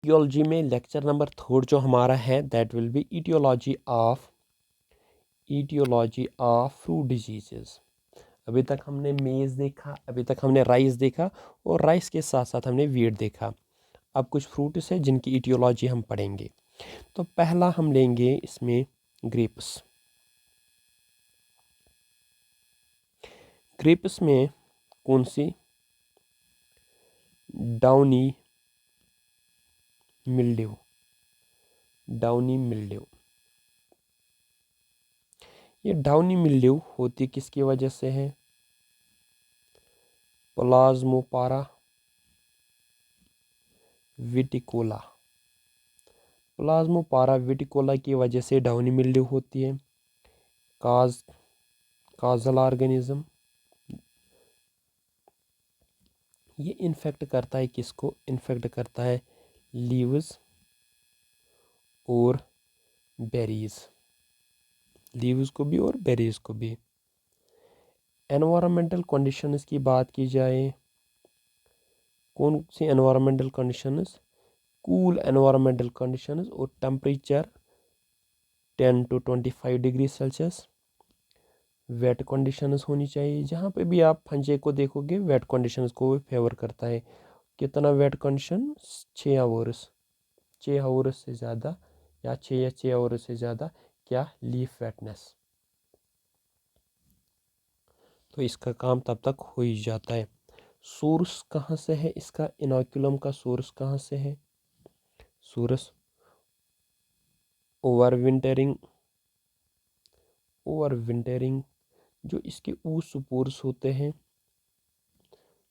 Aetiology में lecture number 3 जो हमारा है that will be etiology of fruit diseases. अभी तक हमने मेज़ देखा, अभी तक हमने राइस देखा और राइस के साथ साथ हमने वीट देखा। अब कुछ फ्रूट्स है जिनकी ईटियोलॉजी हम पढ़ेंगे। तो पहला हम लेंगे इसमें ग्रेप्स। ग्रेप्स में कौन सी? Downy mildew. डाउनी मिल्ड्यू, ये डाउनी मिल्ड्यू होती किसकी वजह से है? प्लाज्मोपारा विटिकोला। प्लाज्मोपारा विटिकोला की वजह से डाउनी मिल्ड्यू होती है। काजल ऑर्गेनिज्म, ये इन्फेक्ट करता है किसको? इन्फेक्ट करता है लीव्स और बेरीज, लीव्स को भी और बेरीज को भी। एनवायरमेंटल कंडीशंस की बात की जाए, कौन सी environmental conditions? Cool environmental conditions और temperature 10 to 25 degree Celsius. Wet conditions होनी चाहिए। जहाँ पे भी आप फंजे को देखोगे वेट कंडीशंस को फेवर करता है। कितना वेट कंडीशन? 6 आवर्स, 6 आवर्स से ज़्यादा या 6 आवर्स से ज़्यादा क्या? लीफ वेटनेस। तो इसका काम तब तक हो ही जाता है। सोर्स कहाँ से है इसका? इनोकुलम का सोर्स कहाँ से है? सोर्स ओवरविंटरिंग, जो इसके स्पोर्स होते हैं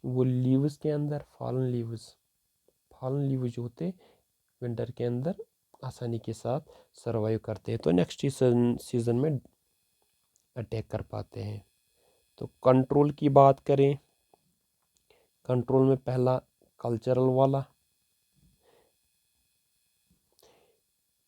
वो लीव्स के अंदर, फॉलन लीव्स जो होते विंटर के अंदर आसानी के साथ सरवाइव करते हैं, तो नेक्स्ट सीजन में अटैक कर पाते हैं। तो कंट्रोल की बात करें, कंट्रोल में पहला कल्चरल वाला।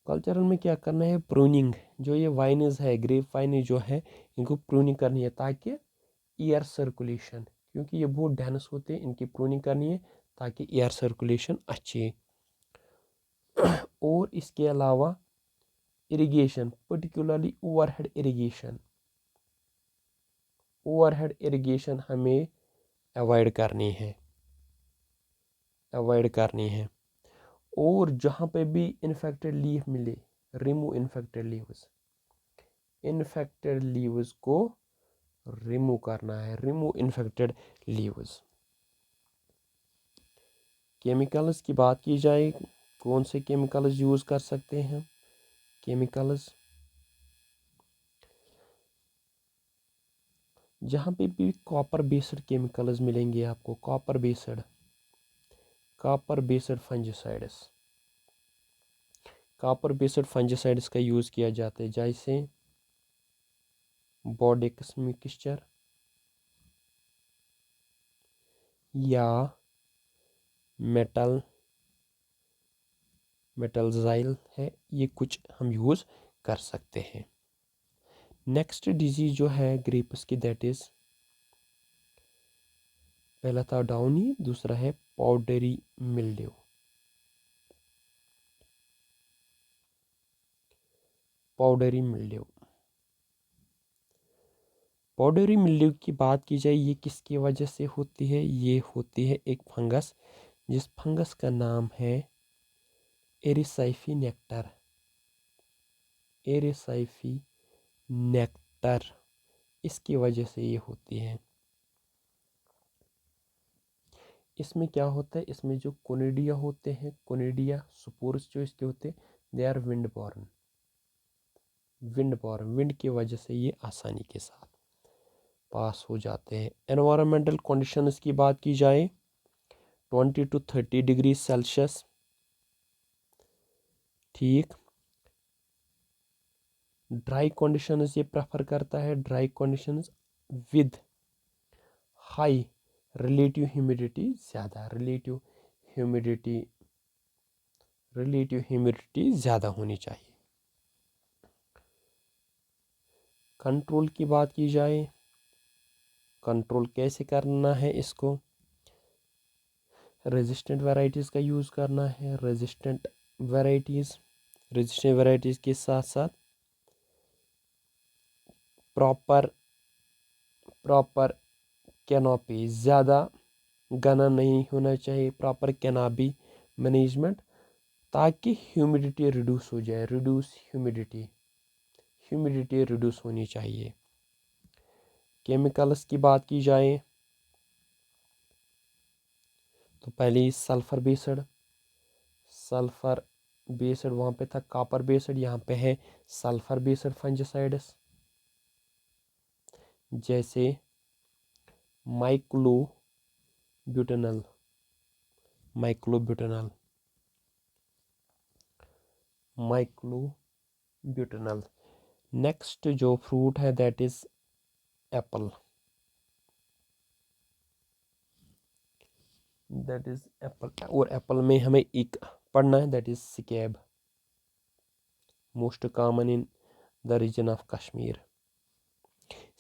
कल्चरल में क्या करना है? प्रूनिंग। जो ये वाइन्स है, ग्रेप वाइन जो है, इनको प्रूनिंग करनी है ताकि एयर सर्कुलेशन, क्योंकि ये बहुत डेंस होते हैं, इनकी प्रूनिंग करनी है ताकि एयर सर्कुलेशन अच्छी। और इसके अलावा इरिगेशन, पर्टिकुलरली ओवरहेड इरिगेशन हमें अवॉइड करनी है। और जहाँ पे भी इन्फेक्टेड लीफ मिले, रिमूव इन्फेक्टेड लीव्स को रिमूव करना है, रिमूव इन्फेक्टेड लीव्स। केमिकल्स की बात की जाए, कौन से केमिकल्स यूज़ कर सकते हैं? केमिकल्स जहाँ पे भी कॉपर बेस्ड केमिकल्स मिलेंगे आपको, कॉपर बेस्ड फंजिसाइड्स का यूज़ किया जाता है, जैसे बोर्डेक्स मिक्सचर या मेटलजाइल है, ये कुछ हम यूज़ कर सकते हैं। नेक्स्ट डिजीज जो है ग्रेप्स की, दैट इज, पहला था डाउनी, दूसरा है पाउडरी मिल्ड्यू। पाउडरी मिल्ड्यू की बात की जाए, ये किसकी वजह से होती है? ये होती है एक फंगस, जिस फंगस का नाम है एरिसाइफी नेक्टर। इसकी वजह से ये होती है। इसमें क्या होता है? इसमें जो कोनिडिया होते हैं, कोनिडिया स्पोर्स जो इसके होते हैं, they are wind borne. Wind की वजह से ये आसानी के साथ पास हो जाते हैं। एनवायरमेंटल कंडीशंस की बात की जाए, 20 to 30 डिग्री सेल्सियस, ठीक। ड्राई कंडीशंस ये प्रेफर करता है, dry conditions with high relative humidity, ज़्यादा रिलेटिव ह्यूमिडिटी ज़्यादा होनी चाहिए। कंट्रोल की बात की जाए, कंट्रोल कैसे करना है इसको? रेजिस्टेंट वैरायटीज़ का यूज़ करना है। रेजिस्टेंट वैरायटीज़ के साथ साथ प्रॉपर कैनोपी, ज़्यादा घना नहीं होना चाहिए, प्रॉपर कैनोपी मैनेजमेंट, ताकि ह्यूमिडिटी रिड्यूस हो जाए। ह्यूमिडिटी रिड्यूस होनी चाहिए। केमिकल्स की बात की जाए तो पहले सल्फ़र बेस्ड वहाँ पे था कॉपर बेस्ड, यहाँ पे है सल्फ़र बेस्ड फंजिसाइड्स, जैसे माइक्लोब्यूटेनल। नेक्स्ट जो फ्रूट है दैट इज एप्पल। और एप्पल में हमें एक पढ़ना है that is scab, most common in the region of Kashmir.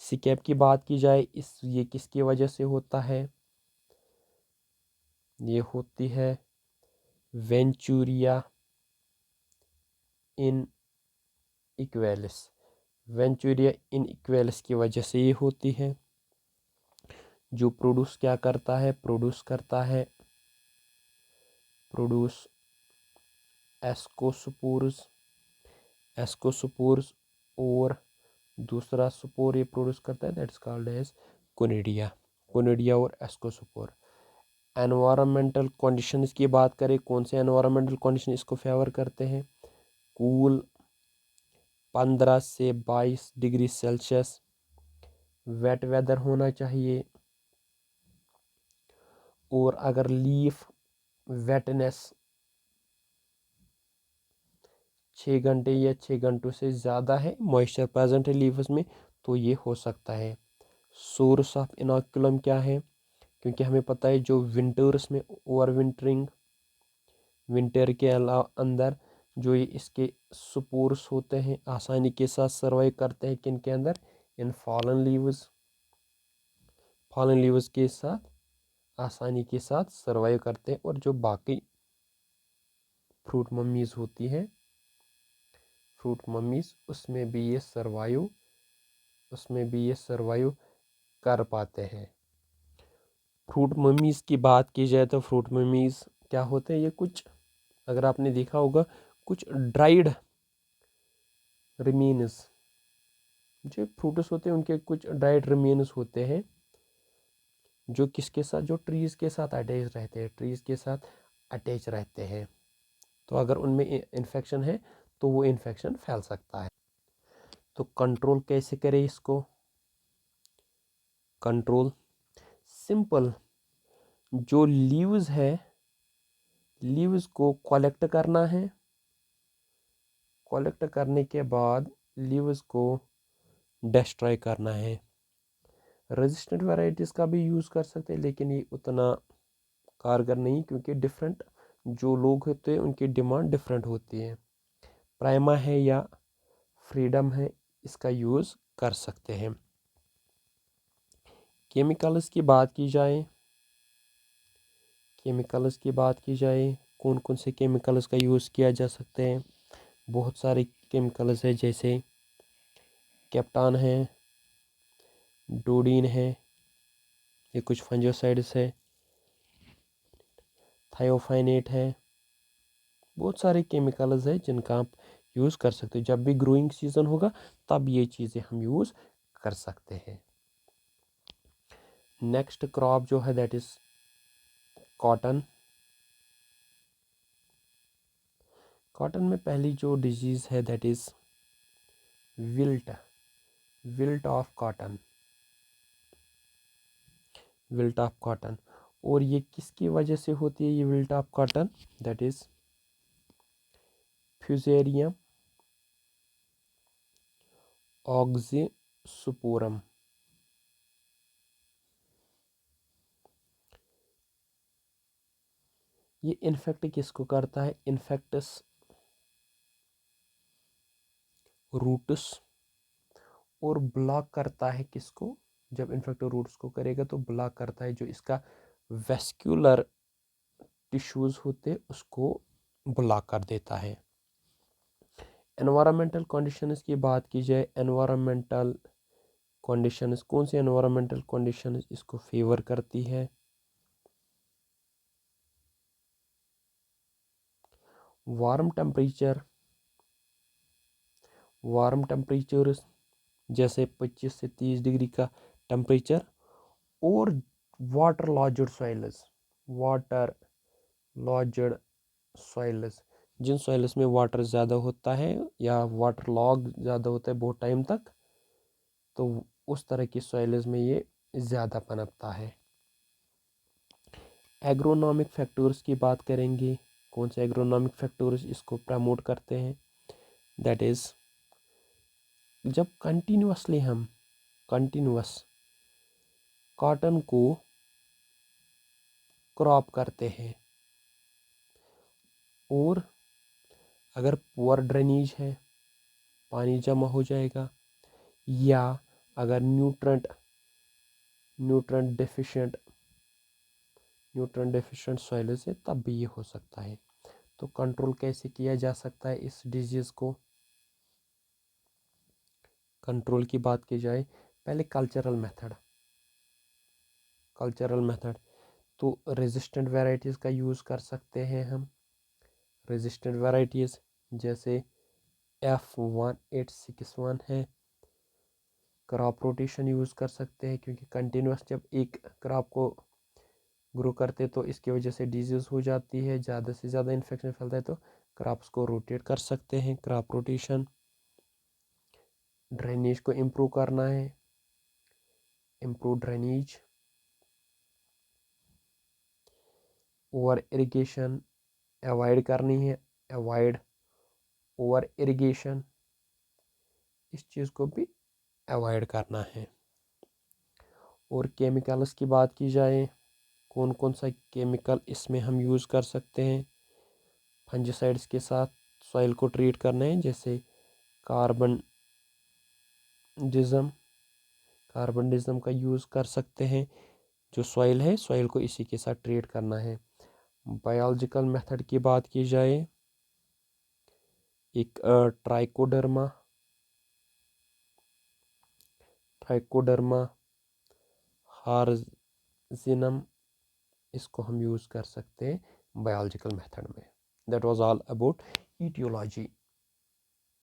Scab की बात की जाए ये किसकी वजह से होता है? ये होती है वेंचुरिया इन इक्वेलिस की वजह से ये होती है। जो प्रोड्यूस करता है एस्कोस्पोर्स, और दूसरा स्पोर ये प्रोड्यूस करता है दैट्स कॉल्ड एज कोनिडिया और एस्कोस्पोर। एनवायरमेंटल कंडीशंस की बात करें, कौन से एनवायरमेंटल कंडीशन इसको फेवर करते हैं? कूल 15 से 22 डिग्री सेल्सियस, वेट वेदर होना चाहिए, और अगर लीफ वेटनेस 6 घंटे या 6 घंटों से ज़्यादा है, मॉइस्चर प्रेजेंट है लीव्स में, तो ये हो सकता है। सोर्स ऑफ इनोकुलम क्या है? क्योंकि हमें पता है जो विंटर्स में विंटर के अंदर जो ये इसके स्पोर्स होते हैं आसानी के साथ सर्वाइव करते हैं किन के अंदर? इन फॉलन लीव्स के साथ आसानी के साथ सर्वाइव करते हैं। और जो बाकी फ्रूट मम्मीज उसमें भी ये सर्वाइव कर पाते हैं। फ्रूट मम्मीज की बात की जाए तो फ्रूट मम्मीज क्या होते हैं? ये कुछ, अगर आपने देखा होगा, कुछ ड्राइड रिमेन्स, जो फ्रूट्स होते हैं उनके कुछ ड्राइड रिमेन्स होते हैं, जो किसके साथ, जो ट्रीज के साथ अटैच रहते हैं। तो अगर उनमें इन्फेक्शन है तो वो इन्फेक्शन फैल सकता है। तो कंट्रोल कैसे करें इसको? कंट्रोल सिंपल, जो लीव्स को कलेक्ट करना है। कलेक्ट करने के बाद लीव्स को डिस्ट्रॉय करना है। रेजिस्टेंट वैरायटीज़ का भी यूज़ कर सकते हैं, लेकिन ये उतना कारगर नहीं, क्योंकि डिफरेंट जो लोग होते हैं उनकी डिमांड डिफरेंट होती है। प्राइमा है या फ्रीडम है, इसका यूज़ कर सकते हैं। केमिकल्स की बात की जाए कौन कौन से केमिकल्स का यूज़ किया जा सकते हैं? बहुत सारे केमिकल्स है, जैसे कैप्टान है, डोडीन है, ये कुछ फंजोसाइड्स है, थायोफाइनेट है। बहुत सारे केमिकल्स है जिनका आप यूज़ कर सकते हो। जब भी ग्रोइंग सीजन होगा तब ये चीज़ें हम यूज़ कर सकते हैं। नेक्स्ट क्रॉप जो है दैट इज कॉटन। कॉटन में पहली जो डिजीज़ है that is wilt of cotton. और ये किसकी वजह से होती है? ये wilt of cotton that is fusarium oxysporum. ये इन्फेक्ट किसको करता है? इन्फेक्टस रूट्स, और ब्लॉक करता है किसको? जब इन्फेक्ट रूट्स को करेगा तो ब्लॉक करता है जो इसका वेस्क्यूलर टिश्यूज़ होते उसको ब्लॉक कर देता है। एनवायरमेंटल कंडीशंस की बात की जाए, एनवायरमेंटल कंडीशंस, कौन सी एनवायरमेंटल कंडीशंस इसको फेवर करती है? वार्म टेम्परेचर, वार्म टेम्परेचर्स जैसे 25 से 30 डिग्री का टेम्परेचर, और water logged soils, water logged soils, जिन सॉइल्स में वाटर ज़्यादा होता है या वाटर लॉग ज़्यादा होता है बहुत टाइम तक, तो उस तरह की सॉइल्स में ये ज़्यादा पनपता है। एग्रोनॉमिक फैक्टर्स की बात करेंगे, कौन से एग्रोनॉमिक फैक्टर्स इसको प्रमोट करते हैं? दैट इज़ जब कंटिन्यूसली हम कंटिन्यूस कॉटन को क्रॉप करते हैं, और अगर पुअर ड्रेनेज है, पानी जमा हो जाएगा, या अगर न्यूट्रेंट डेफिशिएंट सॉइल है, तब भी ये हो सकता है। तो कंट्रोल कैसे किया जा सकता है इस डिजीज़ को? कंट्रोल की बात की जाए, पहले कल्चरल मेथड, तो रेजिस्टेंट वैरायटीज़ का यूज़ कर सकते हैं हम। रेजिस्टेंट वैरायटीज़ जैसे F1861 है। क्रॉप रोटेशन यूज़ कर सकते हैं, क्योंकि कंटिन्यूस जब एक क्रॉप को ग्रो करते तो इसकी वजह से डिजीज़ हो जाती है, ज़्यादा से ज़्यादा इन्फेक्शन फैलता है, तो क्रॉप्स को रोटेट कर सकते हैं, क्रॉप रोटेशन। ड्रेनेज को इम्प्रूव करना है, improve drainage. Over irrigation avoid करनी है, अवॉइड ओवर इरिगेशन, इस चीज़ को भी अवॉइड करना है। और केमिकल्स की बात की जाए, कौन कौन सा केमिकल इसमें हम यूज़ कर सकते हैं? फंजीसाइड्स के साथ सॉइल को ट्रीट करना है, जैसे कार्बनडिज्म का यूज़ कर सकते हैं। जो सॉइल है, सॉइल को इसी के साथ ट्रीट करना है। बायोलॉजिकल मेथड की बात की जाए, एक ट्राइकोडर्मा हार्जिनम, इसको हम यूज़ कर सकते हैं बायोलॉजिकल मेथड में। That was all about aetiology.